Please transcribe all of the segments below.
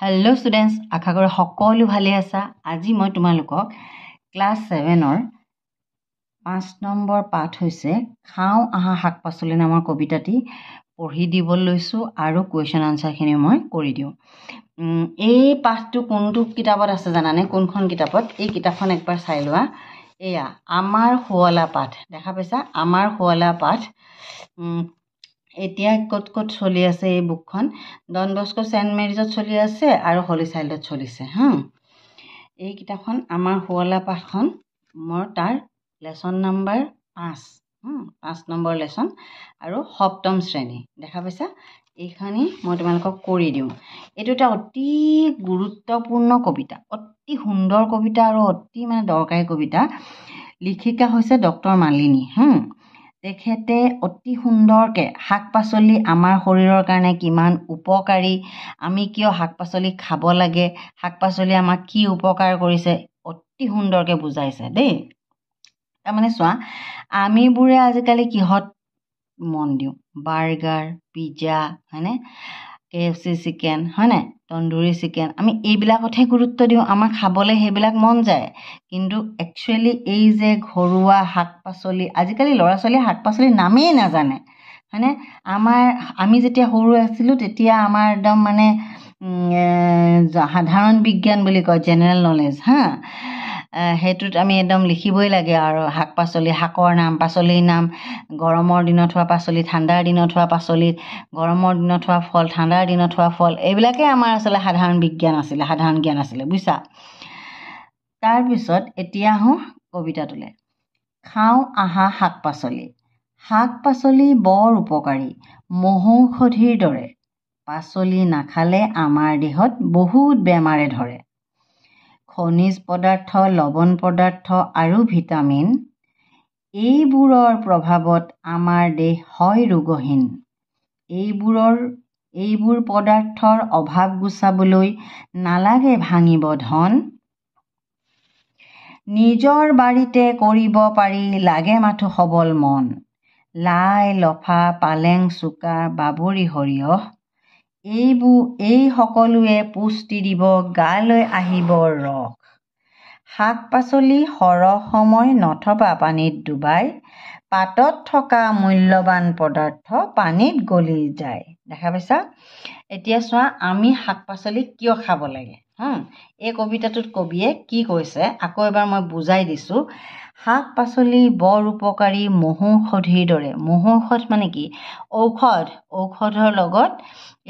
Hello' students, আশা কৰোঁ সকলো ভালে আছা। আজি মই তোমালোকক ক্লাছ 7-ৰ 5 নম্বৰ পাঠ হৈছে খাওঁ আহা শাক পাচলি নামৰ কবিতাটি পঢ়ি দিব লৈছোঁ আৰু কুৱেশ্যন আনচাৰখিনি মই কৰি দিওঁ। এই পাঠটো কোনটো কিতাপত আছে জানানে? কোনখন কিতাপত? এই কিতাপখন একবাৰ চাই লোৱা। এয়া আমাৰ শুৱলা পাঠ, দেখা পাইছা? আমাৰ শুৱলা পাঠ। এতিয়া ক'ত চলি আছে এই বুকখন? ডন বস্কো চেণ্ট মেৰিজত চলি আছে আৰু হলি চাইল্ডত চলিছে। এই কিতাপখন আমাৰ শুৱলা পাঠখন মোৰ তাৰ লেচন নাম্বাৰ 5 নম্বৰ লেচন আৰু 7ম শ্ৰেণী, দেখা পাইছা? এইখিনি মই তোমালোকক কৰি দিওঁ। এইটো এটা অতি গুৰুত্বপূৰ্ণ কবিতা, অতি সুন্দৰ কবিতা আৰু অতি দৰকাৰী কবিতা। লিখিকা হৈছে ডক্টৰ মালিনী। তেখেতে অতি সুন্দৰকৈ শাক পাচলি আমাৰ শৰীৰৰ কাৰণে কিমান উপকাৰী, আমি কিয় শাক পাচলি খাব লাগে, শাক পাচলি আমাক কি উপকাৰ কৰিছে, অতি সুন্দৰকৈ বুজাইছে দেই। তাৰমানে চোৱা, আমিবোৰে আজিকালি কিহত মন দিওঁ? বাৰ্গাৰ, পিজ্জা, হয়নে? KFC চিকেন, হয়নে? তন্দুৰী চিকেন, আমি এইবিলাকতহে গুৰুত্ব দিওঁ, আমাৰ খাবলৈ সেইবিলাক মন যায়। কিন্তু একচুৱেলি এই যে ঘৰুৱা শাক পাচলি, আজিকালি ল'ৰা ছোৱালীয়ে শাক পাচলিৰ নামেই নাজানে, হয়নে? আমি যেতিয়া সৰু আছিলোঁ তেতিয়া আমাৰ একদম সাধাৰণ বিজ্ঞান বুলি কয়, জেনেৰেল নলেজ, সেইটোত আমি একদম লিখিবই লাগে আৰু শাক পাচলি, শাকৰ নাম, পাচলিৰ নাম, গৰমৰ দিনত হোৱা পাচলি, ঠাণ্ডাৰ দিনত হোৱা পাচলি, গৰমৰ দিনত হোৱা ফল, ঠাণ্ডাৰ দিনত হোৱা ফল, এইবিলাকে আমাৰ আচলতে সাধাৰণ বিজ্ঞান আছিলে, সাধাৰণ জ্ঞান আছিলে, বুজিছা? তাৰপিছত এতিয়া আহোঁ কবিতাটোলৈ। খাওঁ আহা শাক পাচলি। শাক পাচলি বৰ উপকাৰী, মহৌষধিৰ দৰে। পাচলি নাখালে আমাৰ দেহত বহুত বেমাৰে ধৰে। খনিজ পদাৰ্থ, লৱণ পদাৰ্থ আৰু ভিটামিন, এইবোৰৰ প্ৰভাৱত আমাৰ দেহ হয় ৰোগহীন। এইবোৰ পদাৰ্থৰ অভাৱ গুচাবলৈ নালাগে ভাঙিব ধন। নিজৰ বাৰীতে কৰিব পাৰি লাগে মাথো সবল মন। লাই লফা পালেং চুকা বাবৰি সৰিয়হ, এই সকলোৱে পুষ্টি দিব গালৈ আহিব ৰস। শাক পাচলি সৰহ সময় নথবা পানীত ডুবাই, পাতত থকা মূল্যৱান পদাৰ্থ পানীত গলি যায়, দেখা পাইছা? এতিয়া চোৱা, আমি শাক পাচলি কিয় খাব লাগে? এই কবিতাটোত কবিয়ে কি কৈছে আকৌ এবাৰ মই বুজাই দিছোঁ। শাক পাচলি বৰ উপকাৰী, মহৌষধিৰ দৰে। মহৌষধ মানে কি? ঔষধ, ঔষধৰ লগত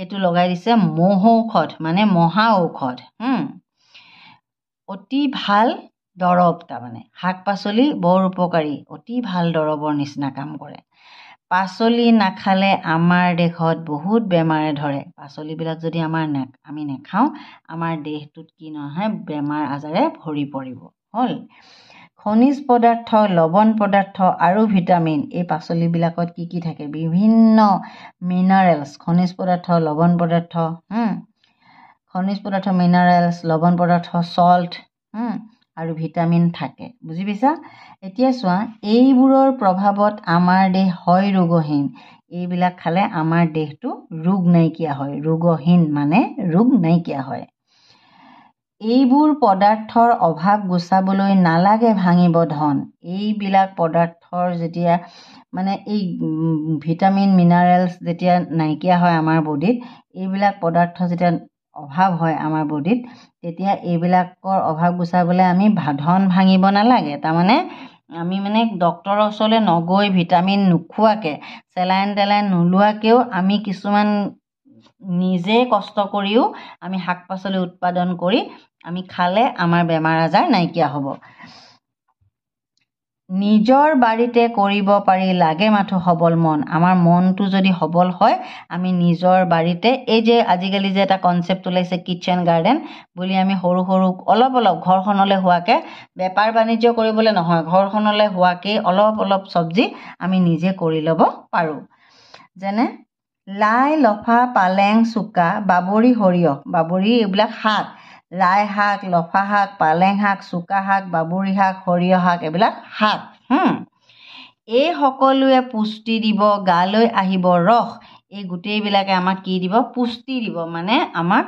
এইটো লগাই দিছে মহৌষধ, মানে মহা ঔষধ। অতি ভাল দৰৱ, তাৰমানে শাক পাচলি বৰ উপকাৰী, অতি ভাল দৰৱৰ নিচিনা কাম কৰে। পাচলি নাখালে আমাৰ দেহত বহুত বেমাৰে ধৰে। পাচলিবিলাক যদি আমি নাখাওঁ, আমাৰ দেহটোত কি নহয়, বেমাৰ আজাৰে ভৰি পৰিব। হ'ল, খনিজ পদাৰ্থ, লৱণ পদাৰ্থ আৰু ভিটামিন, এই পাচলিবিলাকত কি থাকে? বিভিন্ন মিনাৰেলছ, খনিজ পদাৰ্থ, লৱণ পদাৰ্থ, মিনাৰেলছ, লৱণ পদাৰ্থ, চল্ট আৰু ভিটামিন থাকে, বুজি পাইছা? এতিয়া চোৱা, এইবোৰৰ প্ৰভাৱত আমাৰ দেহ হয় ৰোগহীন। এইবিলাক খালে আমাৰ দেহটো ৰোগ নাইকিয়া হয়, ৰোগহীন মানে ৰোগ নাইকিয়া হয়। এইবোৰ পদাৰ্থৰ অভাৱ গুচাবলৈ নালাগে ভাঙিব ধন। এইবিলাক পদাৰ্থৰ যেতিয়া এই ভিটামিন মিনাৰেলছ যেতিয়া নাইকিয়া হয় আমাৰ বডিত, এইবিলাক পদাৰ্থ যেতিয়া অভাৱ হয় আমাৰ বডিত, তেতিয়া এইবিলাকৰ অভাৱ গুচাবলৈ আমি ধন ভাঙিব নালাগে। তাৰমানে আমি ডক্তৰৰ ওচৰলৈ নগৈ, ভিটামিন নোখোৱাকৈ, চেলাইন টেলাইন নোলোৱাকৈও আমি কিছুমান নিজে কষ্ট কৰিও আমি শাক পাচলি উৎপাদন কৰি আমি খালে আমাৰ বেমাৰ আজাৰ নাইকিয়া হ'ব। নিজৰ বাৰীতে কৰিব পাৰি লাগে মাথো সবল মন। আমাৰ মনটো যদি সবল হয়, আমি নিজৰ বাৰীতে, এই যে আজিকালি যে এটা কনচেপ্ট ওলাইছে কিটচেন গাৰ্ডেন বুলি, আমি সৰু সৰু অলপ ঘৰখনলৈ হোৱাকৈ, বেপাৰ বাণিজ্য কৰিবলৈ নহয়, ঘৰখনলৈ হোৱাকৈ অলপ চব্জি আমি নিজে কৰি ল'ব পাৰোঁ। যেনে লাই লফা পালেং চুকা বাবৰি সৰিয়হ, বাবৰি এইবিলাক শাক, লাই শাক, লফা শাক, পালেং শাক, চুকা শাক, বাবৰি শাক, সৰিয়হ শাক, এইবিলাক শাক। এই সকলোৱে পুষ্টি দিব গালৈ আহিব ৰস। এই গোটেইবিলাকে আমাক কি দিব? পুষ্টি দিব, মানে আমাক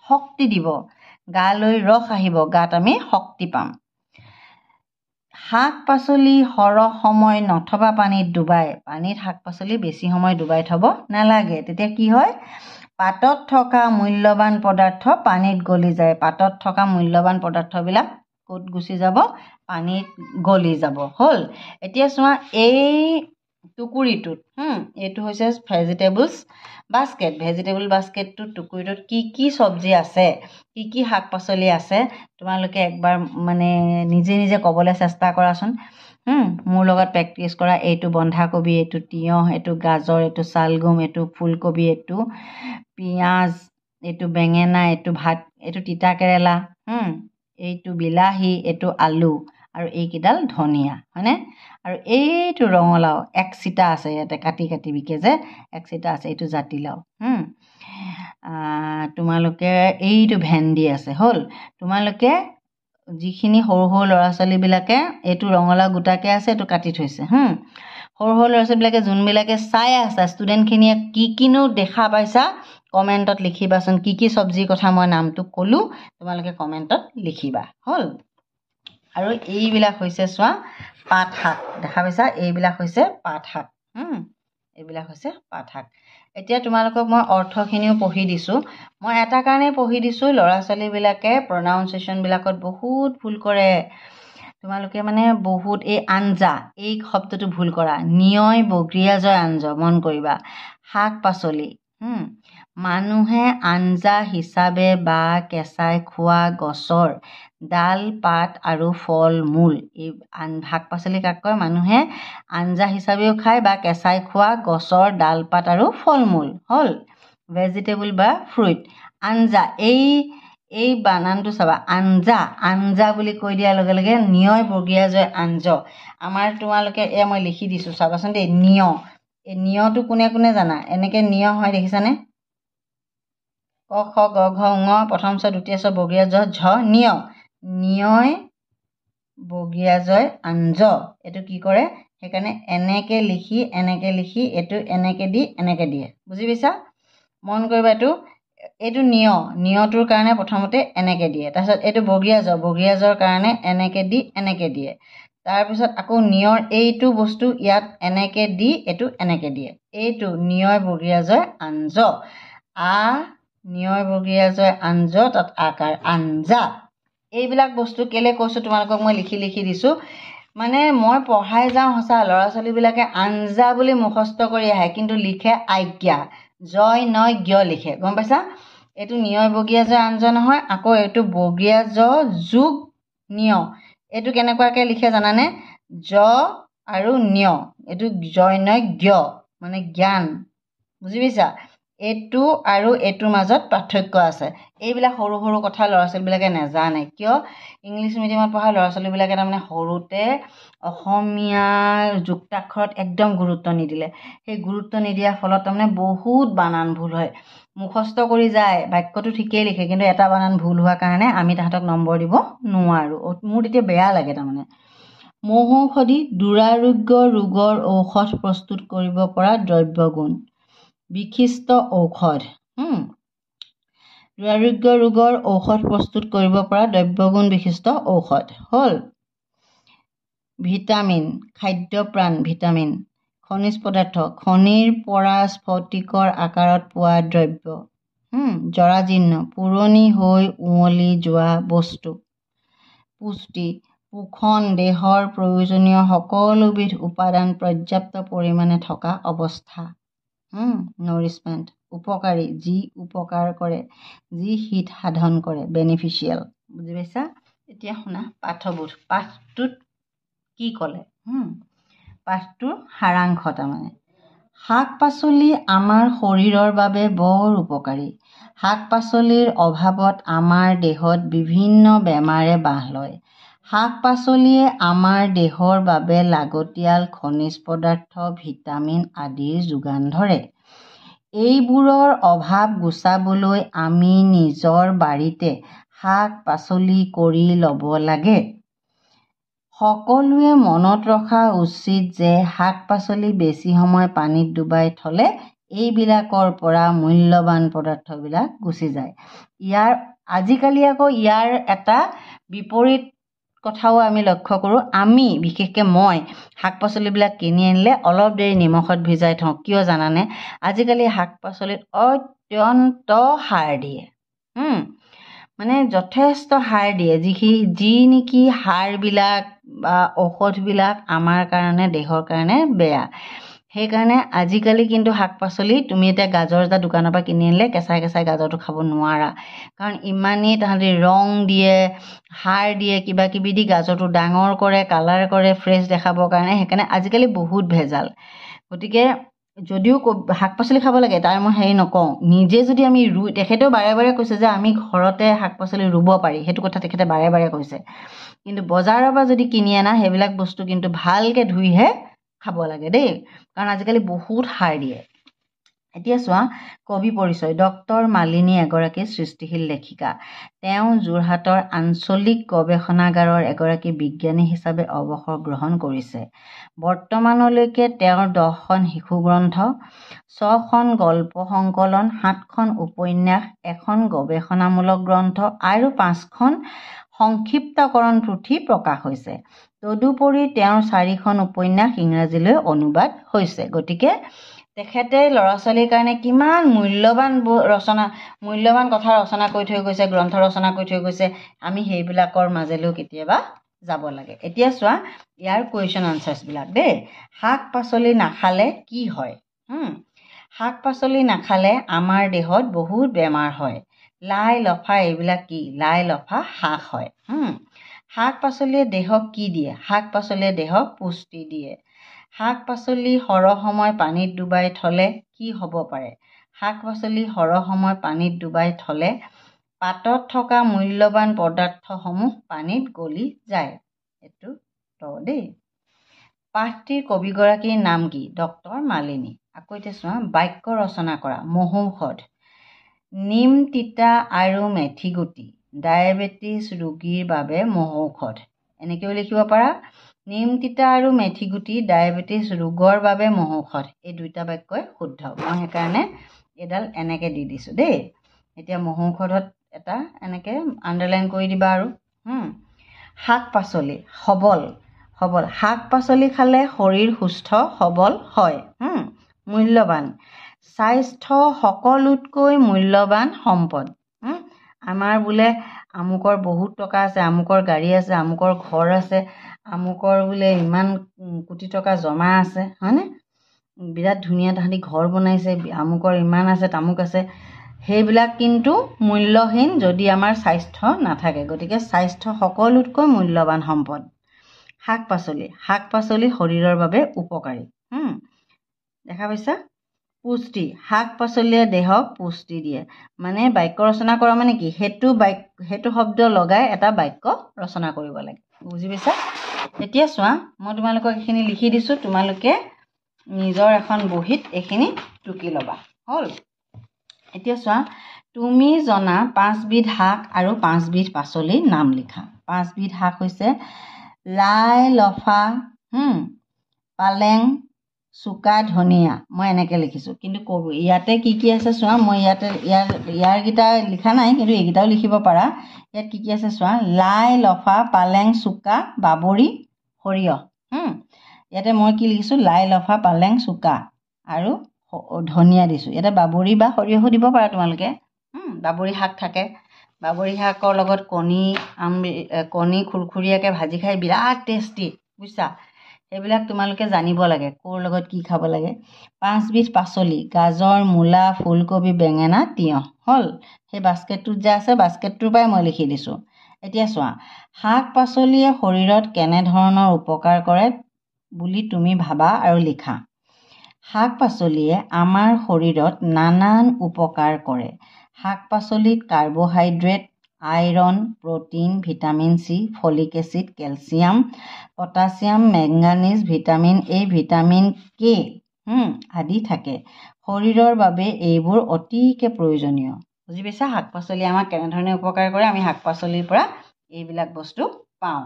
শক্তি দিব, গালৈ ৰস আহিব, গাত আমি শক্তি পাম। শাক পাচলি সৰহ সময় নথবা পানীত ডুবাই, পানীত শাক পাচলি বেছি সময় ডুবাই থ'ব নালাগে, তেতিয়া কি হয় পাতত থকা মূল্যৱান পদাৰ্থ পানীত গলি যায়, পাতত থকা মূল্যৱান পদাৰ্থবিলাক ক'ত গুচি যাব, পানীত গলি যাব। হ'ল, এতিয়া চোৱা এই টুকুৰিটোত এইটো হৈছে ভেজিটেবলছ বাস্কেট, ভেজিটেবল বাস্কেটটোত টুকুৰিটোত কি কি চব্জি আছে, কি কি শাক পাচলি আছে, তোমালোকে একবাৰ মানে নিজে নিজে ক'বলৈ চেষ্টা কৰাচোন। মোৰ লগত প্ৰেক্টিছ কৰা, এইটো বন্ধাকবি, এইটো তিয়ঁহ, এইটো গাজৰ, এইটো ছালগুম, এইটো ফুলকবি, এইটো পিঁয়াজ, এইটো বেঙেনা, এইটো এইটো তিতা কেৰেলা, এইটো বিলাহী, এইটো আলু, আৰু এইকেইডাল ধনিয়া, হয়নে? আৰু এইটো ৰঙালাও এক চিটা আছে, ইয়াতে কাটি কাটি বিকে যে এক চিটা আছে, এইটো জাতিলাও। তোমালোকে এইটো ভেন্দি আছে। হ'ল, তোমালোকে যিখিনি সৰু সৰু ল'ৰা ছোৱালীবিলাকে এইটো ৰঙালাও গোটাকৈ আছে, এইটো কাটি থৈছে। সৰু সৰু ল'ৰা ছোৱালীবিলাকে যোনবিলাকে চাই আছে, ষ্টুডেণ্টখিনিয়ে কি কিনো দেখা পাইছা কমেণ্টত লিখিবাচোন। কি কি চব্জিৰ কথা মই নামটো ক'লোঁ তোমালোকে কমেণ্টত লিখিবা। হ'ল, আৰু এইবিলাক হৈছে চোৱা পাত শাক, দেখা পাইছা, এইবিলাক হৈছে পাত শাক। এইবিলাক হৈছে পাত শাক। এতিয়া তোমালোকক মই অৰ্থখিনিও পঢ়ি দিছোঁ। মই এটা কাৰণেই পঢ়ি দিছোঁ, ল'ৰা ছোৱালীবিলাকে প্ৰনাউন্সিয়েশ্যনবিলাকত বহুত ভুল কৰে। তোমালোকে মানে বহুত এই আঞ্জা এই শব্দটো ভুল কৰা, নিয়য় বগৰীয়া জয় আঞ্জ মন কৰিবা। শাক পাচলি, মানুহে আঞ্জা হিচাপে বা কেঁচাই খোৱা গছৰ ডাল পাত আৰু ফল মূল, এই শাক পাচলি কাক কয়, মানুহে আঞ্জা হিচাপেও খায় বা কেঁচাই খোৱা গছৰ ডাল পাত আৰু ফল মূল। হ'ল, ভেজিটেবল বা ফ্ৰুইট। আঞ্জা, এই বানানটো চাবা, আঞ্জা, আঞ্জা বুলি কৈ দিয়াৰ লগে লগে নিয়য় বগীয়া জয় আঞ্জ। আমাৰ তোমালোকে মই লিখি দিছোঁ চাবাচোন দেই, নিয়, এই নিয়টো কোনে কোনে জানা, এনেকৈ নিয় হয় দেখিছানে? ক খ গ ঘ ঙ প্ৰথম ছ দ্বিতীয় ছ বগীয়া জ ঝ নিয়, নিয়য় বগীয়া জয় আঞ্জ। এইটো কি কৰে, সেইকাৰণে এনেকৈ লিখি এইটো এনেকৈ দি এনেকৈ দিয়ে, বুজি পাইছা? মন কৰিবা, এইটো নিয়টোৰ কাৰণে প্ৰথমতে এনেকৈ দিয়ে, তাৰপিছত এইটো বগীয়া জৰ কাৰণে এনেকৈ দি এনেকৈ দিয়ে, তাৰপিছত আকৌ নিয়ৰ এইটো বস্তু ইয়াত এনেকৈ দি এইটো এনেকৈ দিয়ে, এইটো নিয়য় বগীয়া জয় আঞ্জ, নিয়য় বগীয়া জয় আঞ্জ, তাত আকাৰ আঞ্জা। এইবিলাক বস্তু কেলৈ কৈছোঁ তোমালোকক মই লিখি লিখি দিছোঁ, মানে মই পঢ়াই যাওঁ সঁচা, ল'ৰা ছোৱালীবিলাকে আঞ্জা বুলি মুখস্থ কৰি আহে, কিন্তু লিখে আজ্ঞা, জয় নয় জ্ঞ লিখে, গম পাইছা? এইটো নিয়য় বগীয়া জয় আঞ্জ নহয়, আকৌ এইটো বগীয়া জ যোগ নিয়, এইটো কেনেকুৱাকৈ লিখে জানানে? জ আৰু নিয়, এইটো জয় নয় জ্ঞ মানে জ্ঞান, বুজি পাইছা? এইটো আৰু এইটোৰ মাজত পাৰ্থক্য আছে। এইবিলাক সৰু সৰু কথা ল'ৰা ছোৱালীবিলাকে নাজানে, কিয় ইংলিছ মিডিয়ামত পঢ়া ল'ৰা ছোৱালীবিলাকে তাৰমানে সৰুতে অসমীয়া যুক্তাক্ষৰত একদম গুৰুত্ব নিদিলে, সেই গুৰুত্ব নিদিয়াৰ ফলত তাৰমানে বহুত বানান ভুল হয়, মুখস্থ কৰি যায়, বাক্যটো ঠিকেই লিখে, কিন্তু এটা বানান ভুল হোৱাৰ কাৰণে আমি তাহাঁতক নম্বৰ দিব নোৱাৰোঁ। মোৰ তেতিয়া বেয়া লাগে তাৰমানে। মহৌষধি দুৰাৰোগ্য ৰোগৰ ঔষধ প্ৰস্তুত কৰিব পৰা দ্ৰব্যগুণ, বিশিষ্ট ঔষধ, দুৰাৰোগ্য ৰোগৰ ঔষধ প্ৰস্তুত কৰিব পৰা দ্ৰব্যগুণ বিশিষ্ট ঔষধ। হ'ল, ভিটামিন, খাদ্যপ্ৰাণ ভিটামিন, খনিজ পদাৰ্থ, খনিৰ পৰা স্ফটিকৰ আকাৰত পোৱা দ্ৰব্য, জৰাজীৰ্ণ, পুৰণি হৈ উৱলি যোৱা বস্তু, পুষ্টি, পোষণ, দেহৰ প্ৰয়োজনীয় সকলোবিধ উপাদান পৰ্যাপ্ত পৰিমাণে থকা অৱস্থা, নৰিছমেণ্ট, উপকাৰী, যি উপকাৰ কৰে, যি হিত সাধন কৰে, বেনিফিচিয়েল, বুজি পাইছা? এতিয়া শুনা পাঠবোধ, পাঠটোত কি ক'লে, পাঠটোৰ সাৰাংশ তাৰমানে, শাক পাচলি আমাৰ শৰীৰৰ বাবে বৰ উপকাৰী, শাক পাচলিৰ অভাৱত আমাৰ দেহত বিভিন্ন বেমাৰে বাহ লয়, শাক পাচলিয়ে আমাৰ দেহৰ বাবে লাগতিয়াল খনিজ পদাৰ্থ, ভিটামিন আদিৰ যোগান ধৰে। এইবোৰৰ অভাৱ গুচাবলৈ আমি নিজৰ বাৰীতে শাক পাচলি কৰি ল'ব লাগে। সকলোৱে মনত ৰখা উচিত যে শাক পাচলি বেছি সময় পানীত ডুবাই থ'লে এইবিলাকৰ পৰা মূল্যৱান পদাৰ্থবিলাক গুচি যায়। আজিকালি আকৌ ইয়াৰ এটা বিপৰীত কথাও আমি লক্ষ্য কৰোঁ। আমি বিশেষকৈ মই শাক পাচলিবিলাক কিনি আনিলে অলপ দেৰি নিমখত ভিজাই থওঁ। কিয় জানানে? আজিকালি শাক পাচলিত অত্যন্ত সাৰ দিয়ে, মানে যথেষ্ট সাৰ দিয়ে, যি নেকি সাৰবিলাক বা ঔষধবিলাক আমাৰ কাৰণে দেহৰ কাৰণে বেয়া। সেইকাৰণে আজিকালি কিন্তু শাক পাচলি তুমি এতিয়া গাজৰ এটা দোকানৰ পৰা কিনি আনিলে কেঁচাই কেঁচাই গাজৰটো খাব নোৱাৰা, কাৰণ ইমানেই তাহাঁতি ৰং দিয়ে, সাৰ দিয়ে, কিবা কিবি দি গাজৰটো ডাঙৰ কৰে, কালাৰ কৰে ফ্ৰেছ দেখাবৰ কাৰণে। সেইকাৰণে আজিকালি বহুত ভেজাল। গতিকে যদিও শাক পাচলি খাব লাগে, তাৰ মই হেৰি নকওঁ, নিজে যদি আমি তেখেতেও বাৰে বাৰে কৈছে যে আমি ঘৰতে শাক পাচলি ৰুব পাৰি, সেইটো কথা তেখেতে বাৰে বাৰে কৈছে। কিন্তু বজাৰৰ পৰা যদি কিনি আনা সেইবিলাক বস্তু কিন্তু ভালকৈ ধুইহে খাব লাগে দেই, কাৰণ আজিকালি বহুত সাৰ দিয়ে। এতিয়া চোৱা, কবি পৰিচয়। ডক্টৰ মালিনী এগৰাকী সৃষ্টিশীল লেখিকা। তেওঁ যোৰহাটৰ আঞ্চলিক গৱেষণাগাৰৰ এগৰাকী বিজ্ঞানী হিচাপে অৱসৰ গ্ৰহণ কৰিছে। বৰ্তমানলৈকে তেওঁৰ 10খন শিশু গ্ৰন্থ, 6খন গল্প সংকলন, 7খন উপন্যাস, 1খন গৱেষণামূলক গ্ৰন্থ আৰু 5খন সংক্ষিপ্তকৰণ পুথি প্ৰকাশ হৈছে। তদুপৰি তেওঁৰ 4খন উপন্যাস ইংৰাজীলৈ অনুবাদ হৈছে। গতিকে তেখেতে ল'ৰা ছোৱালীৰ কাৰণে কিমান মূল্যৱান কথা ৰচনা কৰি থৈ গৈছে, গ্ৰন্থ ৰচনা কৰি থৈ গৈছে। আমি সেইবিলাকৰ মাজেলৈও কেতিয়াবা যাব লাগে। এতিয়া চোৱা ইয়াৰ কুৱেশ্যন আনচাৰ্ছবিলাক দেই। শাক পাচলি নাখালে কি হয়? শাক পাচলি নাখালে আমাৰ দেহত বহুত বেমাৰ হয়। লাই লফা এইবিলাক কি? লাই লফা শাক হয়। শাক পাচলিয়ে দেহক কি দিয়ে? শাক পাচলিয়ে দেহক পুষ্টি দিয়ে। শাক পাচলি সৰহ সময় পানীত ডুবাই থ'লে কি হ'ব পাৰে? শাক পাচলি সৰহ সময় পানীত ডুবাই থ'লে পাতত থকা মূল্যৱান পদাৰ্থসমূহ পানীত গলি যায়। এইটো দেই। পাঠটিৰ কবিগৰাকীৰ নাম কি? ডক্টৰ মালিনী। আকৌ এতিয়া চোৱা, বাক্য ৰচনা কৰা। মহৌষধ। নিম তিতা আৰু মেথি গুটি ডায়েবেটিছ ৰোগীৰ বাবে মহৌষধ। এনেকৈও লিখিব পাৰা, নিম তিতা আৰু মেথি গুটি ডায়েবেটিছ ৰোগৰ বাবে মহৌষধ। এই দুইটা বাক্যই শুদ্ধ। মই সেইকাৰণে এইডাল এনেকৈ দি দিছোঁ দেই। এতিয়া মহৌষধত এটা এনেকৈ আণ্ডাৰলাইন কৰি দিবা আৰু। শাক পাচলি সবল। শাক পাচলি খালে শৰীৰ সুস্থ সবল হয়। মূল্যৱান। স্বাস্থ্য সকলোতকৈ মূল্যৱান সম্পদ। আমাৰ বোলে আমুকৰ বহুত টকা আছে, আমুকৰ গাড়ী আছে, আমুকৰ ঘৰ আছে, আমুকৰ বোলে ইমান কোটি টকা জমা আছে, হয়নে? বিৰাট ধুনীয়া তাহাঁতি ঘৰ বনাইছে, আমুকৰ ইমান আছে, তামুক আছে। সেইবিলাক কিন্তু মূল্যহীন যদি আমাৰ স্বাস্থ্য নাথাকে। গতিকে স্বাস্থ্য সকলোতকৈ মূল্যৱান সম্পদ। শাক পাচলি শৰীৰৰ বাবে উপকাৰী। দেখা পাইছা? পুষ্টি। শাক পাচলিয়ে দেহক পুষ্টি দিয়ে। মানে বাক্য ৰচনা কৰা মানে কি? সেইটো শব্দ লগাই এটা বাক্য ৰচনা কৰিব লাগে। বুজি পাইছা? এতিয়া চোৱা, মই তোমালোকক এইখিনি লিখি দিছোঁ, তোমালোকে নিজৰ এখন বহীত এইখিনি টুকি ল'বা। হ'ল? এতিয়া চোৱা, তুমি জনা 5বিধ শাক আৰু 5বিধ পাচলিৰ নাম লিখা। 5বিধ শাক হৈছে লাই লফা, পালেং, চুকা, ধনিয়া। মই এনেকৈ লিখিছোঁ, কিন্তু ইয়াতে কি কি আছে চোৱা। মই ইয়াৰকেইটা লিখা নাই, কিন্তু এইকেইটাও লিখিব পাৰা। ইয়াত কি কি আছে চোৱা। লাই লফা, পালেং, চুকা, বাবৰি, সৰিয়হ। ইয়াতে মই কি লিখিছোঁ? লাই লফা, পালেং, চুকা আৰু ধনিয়া দিছোঁ। ইয়াতে বাবৰি বা সৰিয়হো দিব পাৰা তোমালোকে। বাবৰি শাক থাকে। বাবৰি শাকৰ লগত কণী খুৰখুৰীয়াকৈ ভাজি খাই বিৰাট টেষ্টি, বুজিছা? সেইবিলাক তোমালোকে জানিব লাগে, ক'ৰ লগত কি খাব লাগে। 5বিধ পাচলি গাজৰ, মূলা, ফুলকবি, বেঙেনা, তিয়ঁহ। হ'ল? সেই বাস্কেটটোত যে আছে, বাস্কেটটোৰ পৰাই মই লিখি দিছোঁ। এতিয়া চোৱা, শাক পাচলিয়ে শৰীৰত কেনেধৰণৰ উপকাৰ কৰে বুলি তুমি ভাবা আৰু লিখা। শাক পাচলিয়ে আমাৰ শৰীৰত নানান উপকাৰ কৰে। শাক পাচলিত carbohydrate, iron, protein, vitamin C, folic acid, calcium, potassium, manganese, vitamin A, vitamin K আদি থাকে। শৰীৰৰ বাবে এইবোৰ অতিকে প্ৰয়োজনীয়। বুজি পাইছা? শাক পাচলিয়ে আমাক কেনেধৰণে উপকাৰ কৰে, আমি শাক পাচলিৰ পৰা এইবিলাক বস্তু পাওঁ।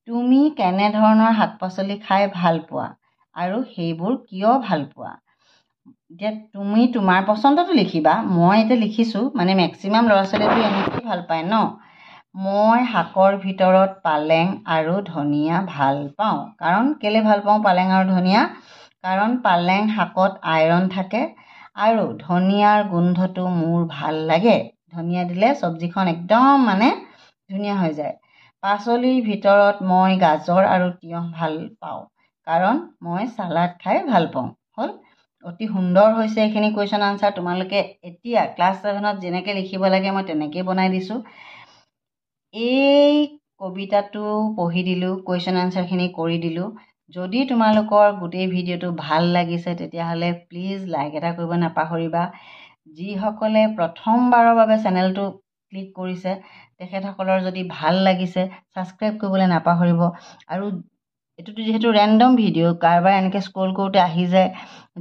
তুমি কেনেধৰণৰ শাক পাচলি খাই ভাল পোৱা আৰু সেইবোৰ কিয় ভাল পোৱা? এতিয়া তুমি তোমাৰ পচন্দটো লিখিবা। মই এতিয়া লিখিছোঁ, মানে মেক্সিমাম ল'ৰা ছোৱালীয়েতো এনেকৈ ভাল পায় ন। মই শাকৰ ভিতৰত পালেং আৰু ধনিয়া ভাল পাওঁ। কাৰণ কেলৈ ভাল পাওঁ পালেং আৰু ধনিয়া? কাৰণ পালেং শাকত আইৰণ থাকে আৰু ধনিয়াৰ গোন্ধটো মোৰ ভাল লাগে। ধনিয়া দিলে চব্জিখন একদম মানে ধুনীয়া হৈ যায়। পাচলিৰ ভিতৰত মই গাজৰ আৰু তিয়ঁহ ভাল পাওঁ, কাৰণ মই চালাড খাই ভাল পাওঁ। হ'ল, অতি সুন্দৰ হৈছে এইখিনি কুৱেশ্যন আনচাৰ। তোমালোকে এতিয়া ক্লাছ 7ত যেনেকৈ লিখিব লাগে মই তেনেকেই বনাই দিছোঁ। এই কবিতাটো পঢ়ি দিলোঁ, কুৱেশ্যন আনচাৰখিনি কৰি দিলোঁ। যদি তোমালোকৰ গোটেই ভিডিঅ'টো ভাল লাগিছে তেতিয়াহ'লে প্লিজ লাইক এটা কৰিব নাপাহৰিবা। যিসকলে প্ৰথমবাৰৰ বাবে চেনেলটো ক্লিক কৰিছে তেখেতসকলৰ যদি ভাল লাগিছে ছাবস্ক্ৰাইব কৰিবলৈ নাপাহৰিব। আৰু এইটোতো যিহেতু ৰেণ্ডম ভিডিঅ', কাৰোবাৰ এনেকৈ স্ক্ৰল কৰোঁতে আহি যায়।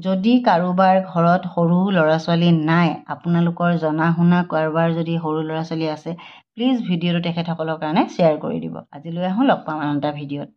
যদি কাৰোবাৰ ঘৰত সৰু ল'ৰা ছোৱালী নাই, আপোনালোকৰ জনা শুনা কাৰোবাৰ যদি সৰু ল'ৰা ছোৱালী আছে, প্লিজ ভিডিঅ'টো তেখেতসকলৰ কাৰণে শ্বেয়াৰ কৰি দিব। আজিলৈ আহোঁ, লগ পাম আন এটা ভিডিঅ'ত।